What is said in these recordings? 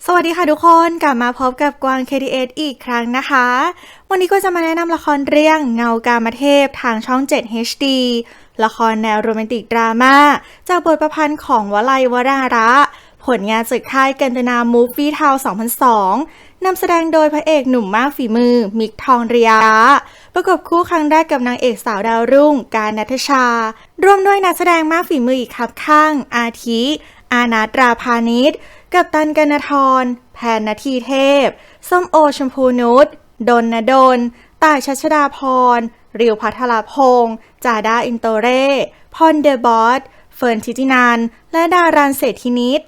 สวัสดีค่ะทุกคนกลับมาพบกับกวาง KTS อีกครั้งนะคะวันนี้ก็จะมาแนะนำละครเรื่องเงากามเทพทางช่อง 7 HD ละครแนวโรแมนติกดราม่าจากบทประพันธ์ของวลัยวราระผลงานจากค่ายกันตนามูฟวี่ทาวน์2002นำแสดงโดยพระเอกหนุ่มมากฝีมือมิกทองเรียประกบคู่ครั้งแรกกับนางเอกสาวดาวรุ่งการณัฐชาร่วมด้วยนักแสดงมากฝีมืออีกครับข้างอาทิอานัทราพานิชกัปตันกนทรแพนนาทีเทพส้มโอชมพูนุชดนณดลต่ายชัชดาพรริวพัทรพงษ์จาดาอินโตเร่พรเดอะบอสเฟิร์นทิตินันและดารันเศรษฐินิต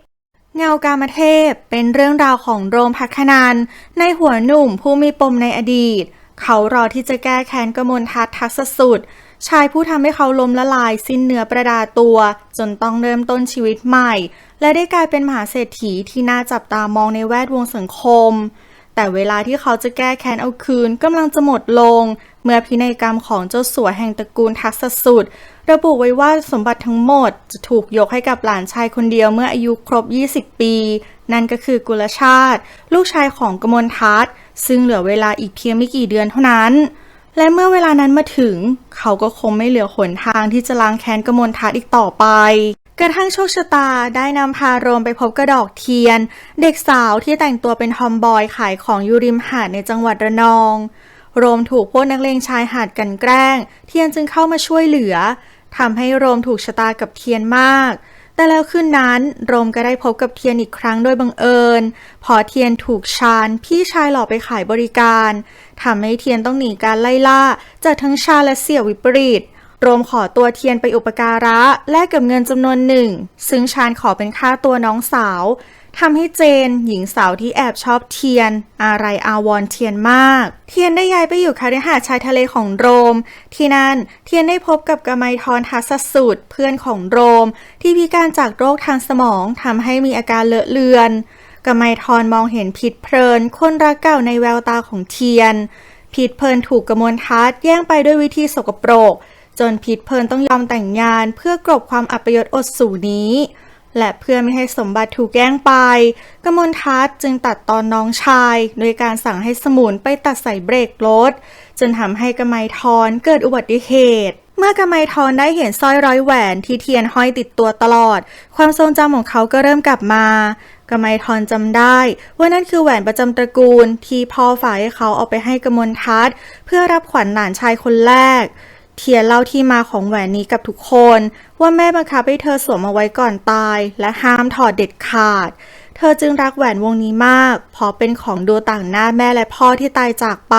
เงากามเทพเป็นเรื่องราวของโรมภัคนันท์ในหัวหนุ่มผู้มีปมในอดีตเขารอที่จะแก้แค้นกมลทัศน์ทักษสุดชายผู้ทำให้เขาล้มละลายสิ้นเนื้อประดาตัวจนต้องเริ่มต้นชีวิตใหม่และได้กลายเป็นมหาเศรษฐีที่น่าจับตามองในแวดวงสังคมแต่เวลาที่เขาจะแก้แค้นเอาคืนกำลังจะหมดลงเมื่อพินัยกรรมของเจ้าสัวแห่งตระกูลทักษสุดระบุไว้ว่าสมบัติทั้งหมดจะถูกยกให้กับหลานชายคนเดียวเมื่ออายุครบ20ปีนั่นก็คือกุลชาติลูกชายของกมลทัศน์ซึ่งเหลือเวลาอีกเพียงไม่กี่เดือนเท่านั้นและเมื่อเวลานั้นมาถึงเขาก็คงไม่เหลือหนทางที่จะล้างแค้นกมลทัศน์อีกต่อไปกระทั่งโชคชะตาได้นำพาโรมไปพบกระดอกเทียนเด็กสาวที่แต่งตัวเป็นทอมบอยขายของอยู่ริมหาดในจังหวัดระนองโรมถูกพวกนักเลงชายหาดกลั่นแกล้งเทียนจึงเข้ามาช่วยเหลือทำให้โรมถูกชะตากับเทียนมากแต่แล้วคืนนั้นโรมก็ได้พบกับเทียนอีกครั้งโดยบังเอิญพอเทียนถูกชานพี่ชายหลอกไปขายบริการทำให้เทียนต้องหนีการไล่ล่าจากทั้งชาและเสี่ยววิปริตโรมขอตัวเทียนไปอุปการะแลกกับเงินจำนวนหนึ่งซึ่งชานขอเป็นค่าตัวน้องสาวทำให้เจนหญิงสาวที่แอบชอบเทียนอะไรอาวรณ์เทียนมากเทียนได้ย้ายไปอยู่คฤหาสน์ชายทะเลของโรมที่นั่นเทียนได้พบกับกมัยทรทัศสุดเพื่อนของโรมที่พิการจากโรคทางสมองทำให้มีอาการเลอะเลือนกมัยทรมองเห็นผิดเพลินคนรักเก่าในแววตาของเทียนผิดเพลินถูกกมลทัศน์แย่งไปด้วยวิธีสกปรกจนผิดเพลินต้องยอมแต่งงานเพื่อกลบความอัปยศอดสูนี้และเพื่อไม่ให้สมบัติถูกแย่งไปกมลทัศน์จึงตัดตอนน้องชายโดยการสั่งให้สมุนไปตัดใส่เบรกรถจนทำให้กมัยทรเกิดอุบัติเหตุเมื่อกมัยทรได้เห็นสร้อยร้อยแหวนที่เทียนห้อยติดตัวตลอดความทรงจำของเขาก็เริ่มกลับมากมัยทรจำได้ว่านั่นคือแหวนประจำตระกูลที่พ่อฝากให้เขาเอาไปให้กมลทัศน์เพื่อรับขวัญหลานชายคนแรกเทียนเล่าที่มาของแหวนนี้กับทุกคนว่าแม่บังคับให้เธอสวมเอาไว้ก่อนตายและห้ามถอดเด็ดขาดเธอจึงรักแหวนวงนี้มากเพราะเป็นของดวงต่างหน้าแม่และพ่อที่ตายจากไป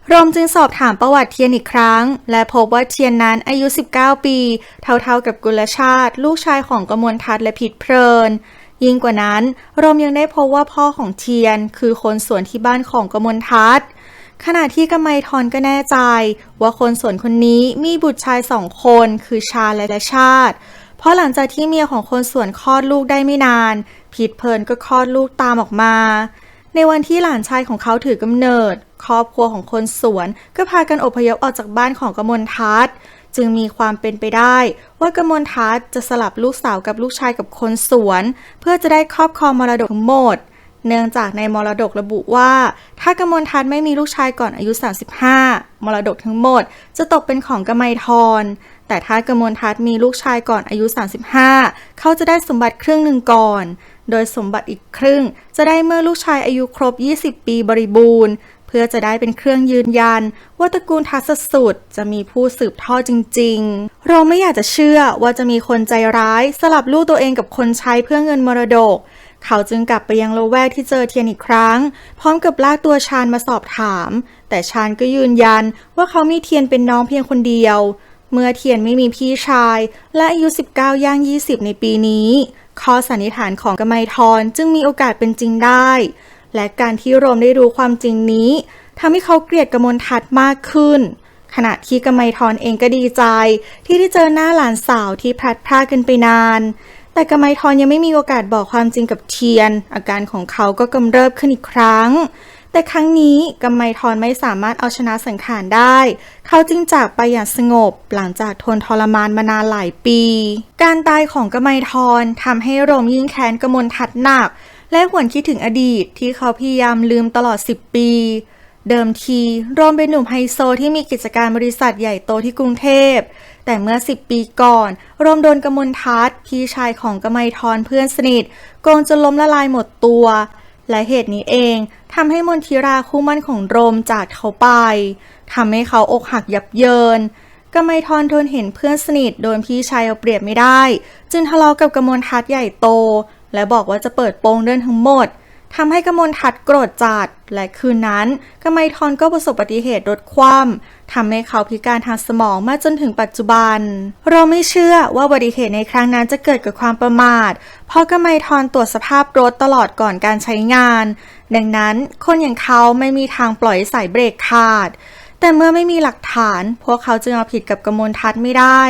โรมจึงสอบถามประวัติเทียนอีกครั้งและพบว่าเทียนนั้นอายุ19ปีเท่าๆกับกุลชาติลูกชายของกมลทัศน์และผิดเพลินยิ่งกว่านั้นโรมยังได้พบว่าพ่อของเทียนคือคนสวนที่บ้านของกมลทัศน์ขณะที่กมัยทรก็แน่ใจว่าคนสวนคนนี้มีบุตรชาย2คนคือชาและชาติเพราะหลังจากที่เมียของคนสวนคลอดลูกได้ไม่นานผิดเพลินก็คลอดลูกตามออกมาในวันที่หลานชายของเขาถือกำเนิดครอบครัวของคนสวนก็พากันอพยพออกจากบ้านของกมลทัศน์จึงมีความเป็นไปได้ว่ากมลทัศน์จะสลับลูกสาวกับลูกชายกับคนสวนเพื่อจะได้ครอบครองมรดกทั้งหมดเนื่องจากในมรดกระบุว่าถ้ากมลทัศน์ไม่มีลูกชายก่อนอายุ35มรดกทั้งหมดจะตกเป็นของกมัยทรแต่ถ้ากมลทัศน์มีลูกชายก่อนอายุ35เขาจะได้สมบัติครึ่งหนึ่งก่อนโดยสมบัติอีกครึ่งจะได้เมื่อลูกชายอายุครบ20ปีบริบูรณ์เพื่อจะได้เป็นเครื่องยืนยันว่าตระกูลทัศสุดจะมีผู้สืบทอดจริงๆเราไม่อยากจะเชื่อว่าจะมีคนใจร้ายสลับลูกตัวเองกับคนใช้เพื่อเงินมรดกเขาจึงกลับไปยังละแวกที่เจอเทียนอีกครั้งพร้อมกับลากตัวชาญมาสอบถามแต่ชาญก็ยืนยันว่าเขามีเทียนเป็นน้องเพียงคนเดียวเมื่อเทียนไม่มีพี่ชายและอายุ19ย่าง20ในปีนี้ข้อสันนิษฐานของกมัยทรจึงมีโอกาสเป็นจริงได้และการที่โรมได้รู้ความจริงนี้ทำให้เขาเกลียดกมลทัศน์มากขึ้นขณะที่กมัยทรเองก็ดีใจที่ได้เจอหน้าหลานสาวที่พลัดพรากกันไปนานแต่กมัยทรยังไม่มีโอกาสบอกความจริงกับเทียนอาการของเขาก็กำเริบขึ้นอีกครั้งแต่ครั้งนี้กมัยทรไม่สามารถเอาชนะสังขารได้เขาจึงจากไปอย่างสงบหลังจากทนทรมานมานานหลายปีการตายของกมัยทรทำให้โรมยิ่งแค้นกมลทัศน์หนัก และหวนคิดถึงอดีตที่เขาพยายามลืมตลอด10 ปี เดิมทีโรมเป็นหนุ่มไฮโซที่มีกิจการบริษัทใหญ่โตที่กรุงเทพแต่เมื่อ10 ปีก่อนโรมโดนกมลทัศน์พี่ชายของกมลธรเพื่อนสนิทโกงจนล้มละลายหมดตัวและเหตุนี้เองทำให้มนทิราคู่มั่นของโรมจากเขาไปทำให้เขาอกหักยับเยินกมลธรทนเห็นเพื่อนสนิทโดนพี่ชายเอาเปรียบไม่ได้จึงทะเลาะกับกมลทัศน์ใหญ่โตและบอกว่าจะเปิดโปงเรื่องทั้งหมดทำให้กมลทัศน์โกรธจัดและคืนนั้นกมลธรก็ประสบอุบัติเหตุรถคว่ำทำให้เขาพิการทางสมองมาจนถึงปัจจุบันเราไม่เชื่อว่าอุบัติเหตุในครั้งนั้นจะเกิดกับความประมาทเพราะกมลธรตรวจสภาพรถตลอดก่อนการใช้งานดังนั้นคนอย่างเขาไม่มีทางปล่อยสายเบรกขาดแต่เมื่อไม่มีหลักฐานพวกเขาจึงเอาผิดกับกมลทัศน์ไม่ได้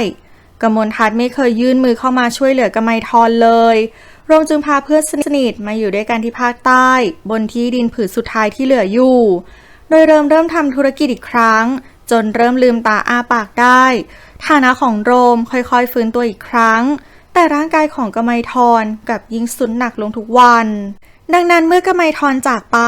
กมลทัศน์ไม่เคยยื่นมือเข้ามาช่วยเหลือกมลธรเลยโรมจึงพาเพื่อนสนิทมาอยู่ด้วยกันที่ภาคใต้บนที่ดินผืนสุดท้ายที่เหลืออยู่โดยเริ่มทำธุรกิจอีกครั้งจนเริ่มลืมตาอ้าปากได้ฐานะของโรมค่อยๆฟื้นตัวอีกครั้งแต่ร่างกายของกมลธรกลับยิ่งสุดหนักลงทุกวันดังนั้นเมื่อกมลธรจากไป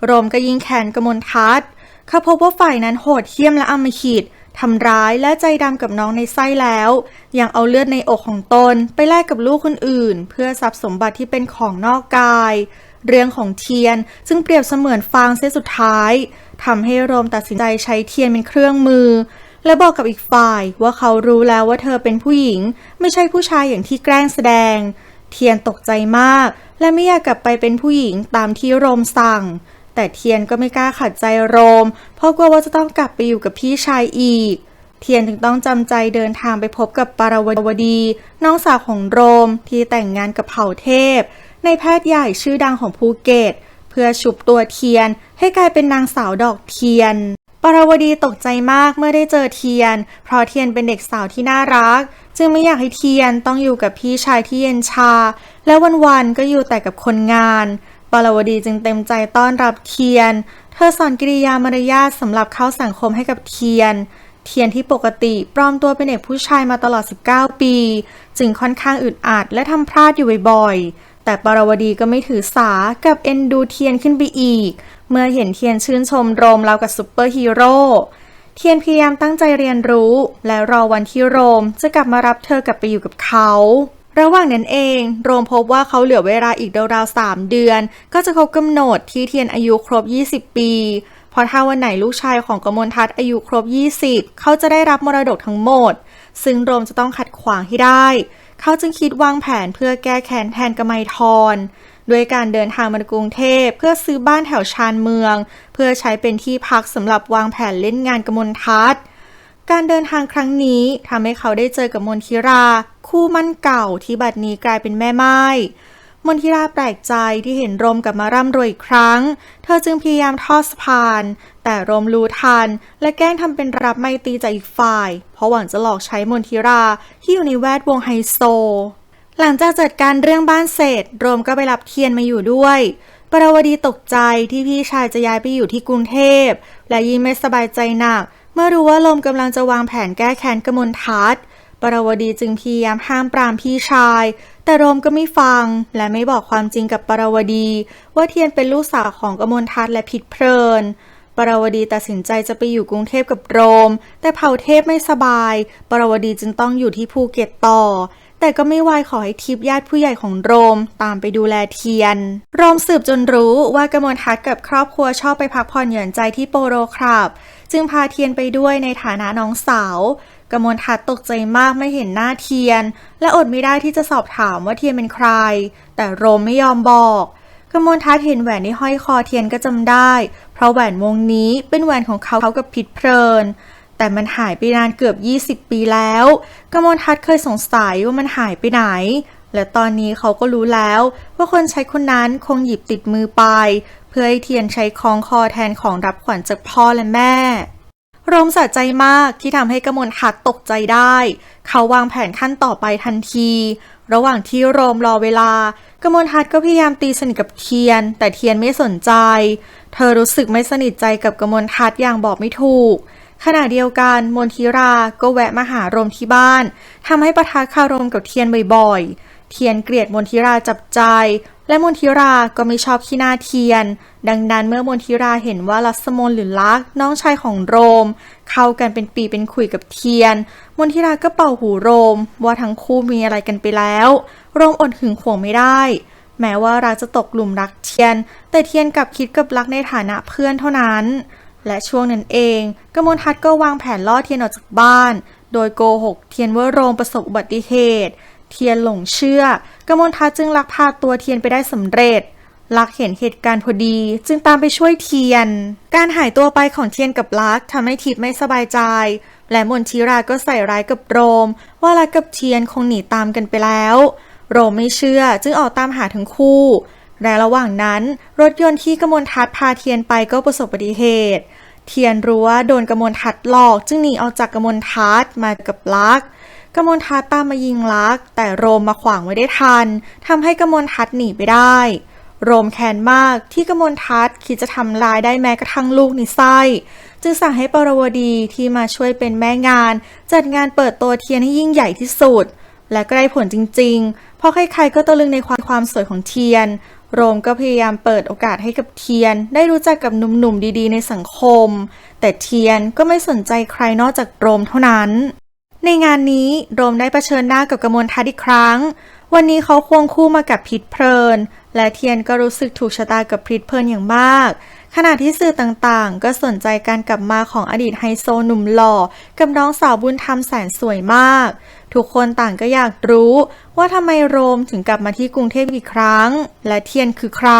โรมก็ยิ่งแค้นกมลทัศน์เขาพบว่าฝ่ายนั้นโหดเหี้ยมและอำมหิตทำร้ายและใจดำกับน้องในไส้แล้วยังเอาเลือดในอกของตนไปแลกกับลูกคนอื่นเพื่อทรัพย์สมบัติที่เป็นของนอกกายเรื่องของเทียนซึ่งเปรียบเสมือนฟางเส้นสุดท้ายทำให้โรมตัดสินใจใช้เทียนเป็นเครื่องมือและบอกกับอีกฝ่ายว่าเขารู้แล้วว่าเธอเป็นผู้หญิงไม่ใช่ผู้ชายอย่างที่แกล้งแสดงเทียนตกใจมากและไม่อยากกลับไปเป็นผู้หญิงตามที่โรมสั่งแต่เทียนก็ไม่กล้าขัดใจโรมเพราะกลัวว่าจะต้องกลับไปอยู่กับพี่ชายอีกเทียนจึงต้องจำใจเดินทางไปพบกับปารวดีน้องสาวของโรมที่แต่งงานกับเผ่าเทพในแพทย์ใหญ่ชื่อดังของภูเก็ตเพื่อฉุบตัวเทียนให้กลายเป็นนางสาวดอกเทียนปารวดีตกใจมากเมื่อได้เจอเทียนเพราะเทียนเป็นเด็กสาวที่น่ารักจึงไม่อยากให้เทียนต้องอยู่กับพี่ชายที่เย็นชาและวันๆก็อยู่แต่กับคนงานปารวดีจึงเต็มใจต้อนรับเทียนเธอสอนกิริยามารยาทสำหรับเข้าสังคมให้กับเทียนที่ปกติปลอมตัวเป็นเด็กผู้ชายมาตลอด19 ปีจึงค่อนข้างอึดอัดและทำพลาดอยู่บ่อยๆแต่ปารวดีก็ไม่ถือสากับเอ็นดูเทียนขึ้นไปอีกเมื่อเห็นเทียนชื่นชมโรมราวกับซุปเปอร์ฮีโร่เทียนพยายามตั้งใจเรียนรู้และรอวันที่โรมจะกลับมารับเธอกลับไปอยู่กับเขาระหว่างนั้นเองโรมพบว่าเขาเหลือเวลาอีกราวๆ3 เดือนก็จะครบกำหนดที่เทียนอายุครบ20 ปีเพราะถ้าวันไหนลูกชายของกมลทัศน์อายุครบ20เขาจะได้รับมรดกทั้งหมดซึ่งโรมจะต้องขัดขวางให้ได้เขาจึงคิดวางแผนเพื่อแก้แค้นแทนกมลธรด้วยการเดินทางมากรุงเทพเพื่อซื้อบ้านแถวชานเมืองเพื่อใช้เป็นที่พักสำหรับวางแผนเล่นงานกมลทัศน์การเดินทางครั้งนี้ทำให้เขาได้เจอกับมนทิราคู่มั่นเก่าที่บัดนี้กลายเป็นแม่ไม้มนทิราแปลกใจที่เห็นโรมกลับมาร่ำรวยอีกครั้งเธอจึงพยายามทอดสะพานแต่โรมรู้ทันและแกล้งทำเป็นรับไมตรีจากอีกฝ่ายเพราะหวังจะหลอกใช้มนทิราที่อยู่ในแวดวงไฮโซหลังจากจัดการเรื่องบ้านเสร็จโรมก็ไปรับเทียนมาอยู่ด้วยปราวดีตกใจที่พี่ชายจะย้ายไปอยู่ที่กรุงเทพและยิ่งไม่สบายใจหนักเมื่อรู้ว่าโรมกำลังจะวางแผนแก้แค้นกมลทัศน์ปราวดีจึงพยายามห้ามปรามพี่ชายแต่โรมก็ไม่ฟังและไม่บอกความจริงกับปราวดีว่าเทียนเป็นลูกสาวของกมลทัศน์และผิดเพลินปราวดีตัดสินใจจะไปอยู่กรุงเทพกับโรมแต่เผ่าเทพไม่สบายปราวดีจึงต้องอยู่ที่ภูเก็ตต่อแต่ก็ไม่วายขอให้ทิพย์ญาติผู้ใหญ่ของโรมตามไปดูแลเทียนโรมสืบจนรู้ว่ากมลทัศน์กับครอบครัวชอบไปพักผ่อนหย่อนใจที่โปโลคลับจึงพาเทียนไปด้วยในฐานะน้องสาวกมลทัศน์ตกใจมากไม่เห็นหน้าเทียนและอดไม่ได้ที่จะสอบถามว่าเทียนเป็นใครแต่โรมไม่ยอมบอกกมลทัศน์เห็นแหวนที่ห้อยคอเทียนก็จำได้เพราะแหวนวงนี้เป็นแหวนของเขากับพิษเพลินแต่มันหายไปนานเกือบ20 ปีแล้วกมลทัศน์เคยสงสัยว่ามันหายไปไหนและตอนนี้เขาก็รู้แล้วว่าคนใช้คนนั้นคงหยิบติดมือไปเพื่อให้เทียนใช้คล้องคอแทนของรับขวัญจากพ่อและแม่โรมสะใจมากที่ทำให้กมลทัศน์ตกใจได้เขาวางแผนขั้นต่อไปทันทีระหว่างที่โรมรอเวลากมลทัศน์ก็พยายามตีสนิทกับเทียนแต่เทียนไม่สนใจเธอรู้สึกไม่สนิทใจกับกมลทัศน์อย่างบอกไม่ถูกขณะเดียวกันมนทิราก็แวะมาหาโรมที่บ้านทำให้ปะทะคารมกับเทียนบ่อยๆเทียนเกลียดมนทิราจับใจ และมนทิราก็ไม่ชอบขี้หน้าเทียนดังนั้นเมื่อมนทิราเห็นว่าลัสมนหรือลักษณ์น้องชายของโรมเข้ากันเป็นปีเป็นขุยกับเทียนมนทิราก็เป่าหูโรมว่าทั้งคู่มีอะไรกันไปแล้วโรมอดหึงหวงไม่ได้แม้ว่ารักจะตกหลุมรักเทียนแต่เทียนกลับคิดกับรักในฐานะเพื่อนเท่านั้นและช่วงนั้นเองกมลทัศน์ก็วางแผนล่อเทียนออกจากบ้านโดยโกหกเทียนว่าโรมประสบอุบัติเหตุเทียนหลงเชื่อกมลทัศน์จึงลักพาตัวเทียนไปได้สำเร็จลักเห็นเหตุการณ์พอดีจึงตามไปช่วยเทียนการหายตัวไปของเทียนกับลักทำให้ทิพย์ไม่สบายใจและมนทิราก็ใส่ร้ายกับโรมว่าลักกับเทียนคงหนีตามกันไปแล้วโรมไม่เชื่อจึงออกตามหาทั้งคู่และระหว่างนั้นรถยนต์ที่กมลทัศน์พาเทียนไปก็ประสบอุบัติเหตุเทียนรู้ว่าโดนกมลทัศน์หลอกจึงหนีออกจากกมลทัศน์มากับลักกมลทัศน์ตามมายิงลักแต่โรมมาขวางไว้ได้ทันทำให้กมลทัศน์หนีไปได้โรมแค้นมากที่กมลทัศน์คิดจะทำลายได้แม้กระทั่งลูกในไส้จึงสั่งให้ปรวดีที่มาช่วยเป็นแม่งานจัดงานเปิดตัวเทียนให้ยิ่งใหญ่ที่สุดและก็ได้ผลจริงๆเพราะใครๆก็ตะลึงในความสวยของเทียนโรมก็พยายามเปิดโอกาสให้กับเทียนได้รู้จักกับหนุ่มๆดีๆในสังคมแต่เทียนก็ไม่สนใจใครนอกจากโรมเท่านั้นในงานนี้โรมได้เผชิญหน้ากับกมลทัศน์อีกครั้งวันนี้เขาควงคู่มากับพิษเพลินและเทียนก็รู้สึกถูกชะตากับพิษเพลินอย่างมากขณะที่สื่อต่างๆก็สนใจการกลับมาของอดีตไฮโซหนุ่มหล่อกับน้องสาวบุญธรรมแสนสวยมากทุกคนต่างก็อยากรู้ว่าทำไมโรมถึงกลับมาที่กรุงเทพอีกครั้งและเทียนคือใคร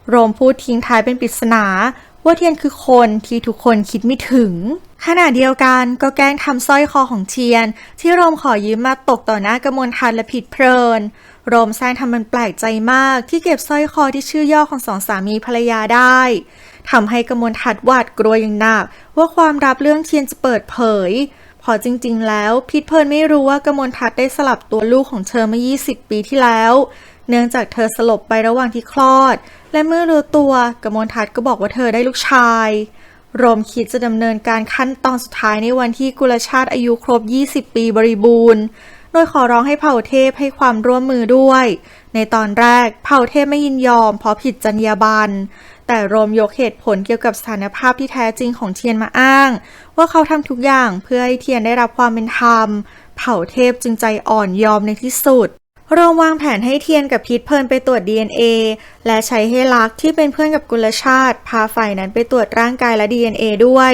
โรมพูดทิ้งท้ายเป็นปริศนาว่าเทียนคือคนที่ทุกคนคิดไม่ถึงขณะเดียวกันก็แกล้งทำสร้อยคอของเทียนที่โรมขอยืมมาตกต่อหน้ากมลทัศน์และพิษเพลินโรมแซงทำมันแปลกใจมากที่เก็บสร้อยคอที่ชื่อย่อของสองสามีภรรยาได้ทำให้กมลทัศน์หวาดกลัวอย่างหนักว่าความลับเรื่องเทียนจะเปิดเผยพอจริงๆแล้วพิษเพลินไม่รู้ว่ากมลทัศน์ได้สลับตัวลูกของเธอเมื่อ20 ปีที่แล้วเนื่องจากเธอสลบไประหว่างที่คลอดและเมื่อรู้ตัวกมลทัศน์ก็บอกว่าเธอได้ลูกชายโรมคิดจะดำเนินการขั้นตอนสุดท้ายในวันที่กุลชาติอายุครบ20 ปีบริบูรณ์โดยขอร้องให้เผ่าเทพให้ความร่วมมือด้วยในตอนแรกเผ่าเทพไม่ยินยอมเพราะผิดจรรยาบรรณแต่โรมยกเหตุผลเกี่ยวกับสถานภาพที่แท้จริงของเทียนมาอ้างว่าเขาทำทุกอย่างเพื่อให้เทียนได้รับความเป็นธรรมเผ่าเทพจึงใจอ่อนยอมในที่สุดโรมวางแผนให้เทียนกับพิษเพลินไปตรวจ DNA และใช้ให้ลักษณ์ที่เป็นเพื่อนกับกุลชาติพาฝ่ายนั้นไปตรวจร่างกายและ DNA ด้วย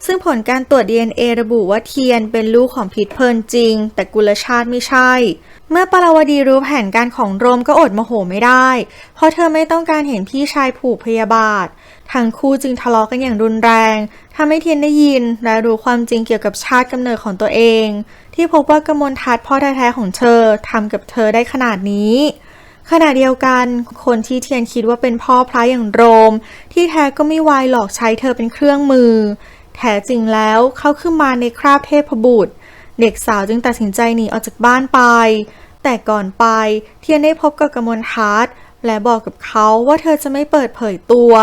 ซึ่งผลการตรวจ DNA ระบุว่าเทียนเป็นลูกของพิษเพลินจริงแต่กุลชาติไม่ใช่เมื่อปรวดีรู้แผนการของโรมก็อดโมโหไม่ได้เพราะเธอไม่ต้องการเห็นพี่ชายผูกพยาบาททั้งคู่จึงทะเลาะกันอย่างรุนแรงทำให้เทียนได้ยินและรู้ความจริงเกี่ยวกับชาติกำเนิดของตัวเองที่พบว่ากมลทัศน์พ่อแท้ๆของเธอทำกับเธอได้ขนาดนี้ขณะเดียวกันคนที่เทียนคิดว่าเป็นพ่อพระอย่างโรมที่แท้ก็ไม่วายหลอกใช้เธอเป็นเครื่องมือแท้จริงแล้วเขาคือมารในคราบเทพบุตรเด็กสาวจึงตัดสินใจหนีออกจากบ้านไปแต่ก่อนไปเทียนได้พบกับกมลทัศน์และบอกกับเขาว่าเธอจะไม่เปิดเผยตัว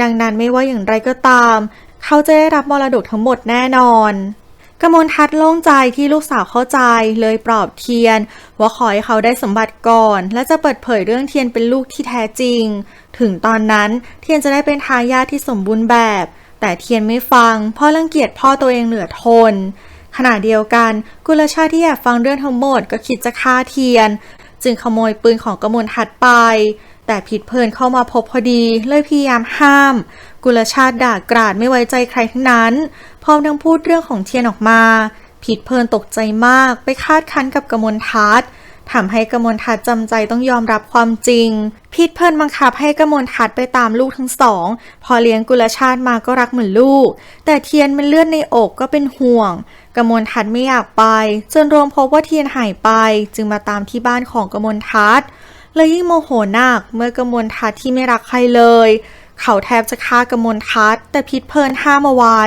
ดังนั้นไม่ว่าอย่างไรก็ตามเขาจะได้รับมรดกทั้งหมดแน่นอนกมลทัศน์โล่งใจที่ลูกสาวเข้าใจเลยปลอบเทียนว่าขอให้เขาได้สมบัติก่อนและจะเปิดเผยเรื่องเทียนเป็นลูกที่แท้จริงถึงตอนนั้นเทียนจะได้เป็นทายาทที่สมบูรณ์แบบแต่เทียนไม่ฟังเพราะรังเกียจพ่อตัวเองเหลือทนขณะเดียวกันกุลชาติที่อยากฟังเรื่องทั้งหมดก็คิดจะฆ่าเทียนจึงขโมยปืนของกมลทัศน์ไปแต่พิษเพลินเข้ามาพบพอดีเลยพยายามห้ามกุลชาติด่ากราดไม่ไว้ใจใครทั้งนั้นพร้อมทั้งพูดเรื่องของเทียนออกมาพิษเพลินตกใจมากไปคาดคั้นกับกมลทัศน์ทำให้กมลทัศน์จำใจต้องยอมรับความจริงพิษเพลินบังคับให้กมลทัศน์ไปตามลูกทั้งสองพอเลี้ยงกุลชาติมาก็รักเหมือนลูกแต่เทียนมันเลือดในอกก็เป็นห่วงกมลทัศน์ไม่อยากไปจนโรมพบว่าเทียนหายไปจึงมาตามที่บ้านของกมลทัศน์เลยยิ่งโมโหหนักเมื่อกมลทัศน์ที่ไม่รักใครเลยเขาแทบจะฆ่ากมลทัศน์แต่พิษเพลินห้ามเอาไว้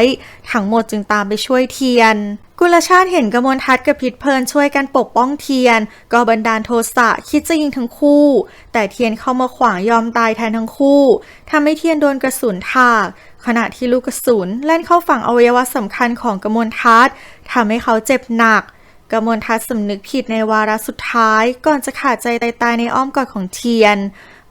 ทั้งหมดจึงตามไปช่วยเทียนกุลชาติเห็นกมลทัศน์กับพิษเพลินช่วยกันปกป้องเทียนก็บันดาลโทสะคิดจะยิงทั้งคู่แต่เทียนเข้ามาขวางยอมตายแทนทั้งคู่ทำให้เทียนโดนกระสุนถากขณะที่ลูกกระสุนแล่นเข้าฝั่งอวัยวะสำคัญของกมลทัศน์ทำให้เขาเจ็บหนัก กมลทัศน์สำนึกผิดในวาระสุดท้ายก่อนจะขาดใจตายในอ้อมกอดของเทียน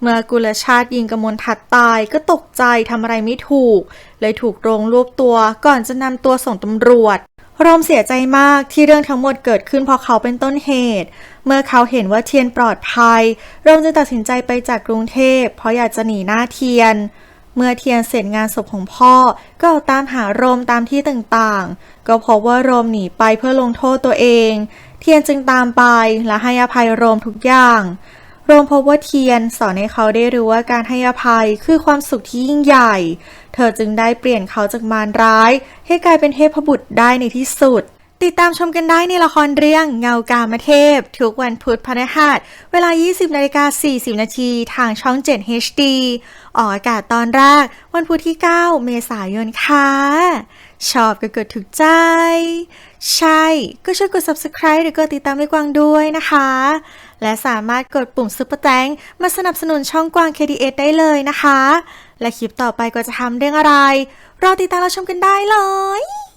เมื่อกุลชาติยิงกมลทัศน์ตายก็ตกใจทำอะไรไม่ถูกเลยถูกโรงรวบตัวก่อนจะนำตัวส่งตำรวจโรมเสียใจมากที่เรื่องทั้งหมดเกิดขึ้นเพราะเขาเป็นต้นเหตุเมื่อเขาเห็นว่าเทียนปลอดภัยโรมจึงตัดสินใจไปจากกรุงเทพเพราะอยากจะหนีหน้าเทียนเมื่อเทียนเสร็จงานศพของพ่อก็ออกตามหาโรมตามที่ต่างๆก็พบว่าโรมหนีไปเพื่อลงโทษตัวเองเทียนจึงตามไปและให้อภัยโรมทุกอย่างโรมพบว่าเทียนสอนให้เขาได้รู้ว่าการให้อภัยคือความสุขที่ยิ่งใหญ่เธอจึงได้เปลี่ยนเขาจากมารร้ายให้กลายเป็นเทพบุตรได้ในที่สุดติดตามชมกันได้ในละครเรื่องเงากามเทพทุกวันพุธพฤหัสเวลา 20:40 นาทีทางช่อง 7 HD ออกอากาศตอนแรกวันพุธที่ 9 เมษายนค่ะชอบก็กดถูกใจใช่ก็ช่วยกด Subscribe หรือกดติดตามให้กวางด้วยนะคะและสามารถกดปุ่มซุปเปอร์แตงมาสนับสนุนช่องกวาง KDS ได้เลยนะคะและคลิปต่อไปก็จะทำเรื่องอะไรรอติดตามรับชมกันได้เลย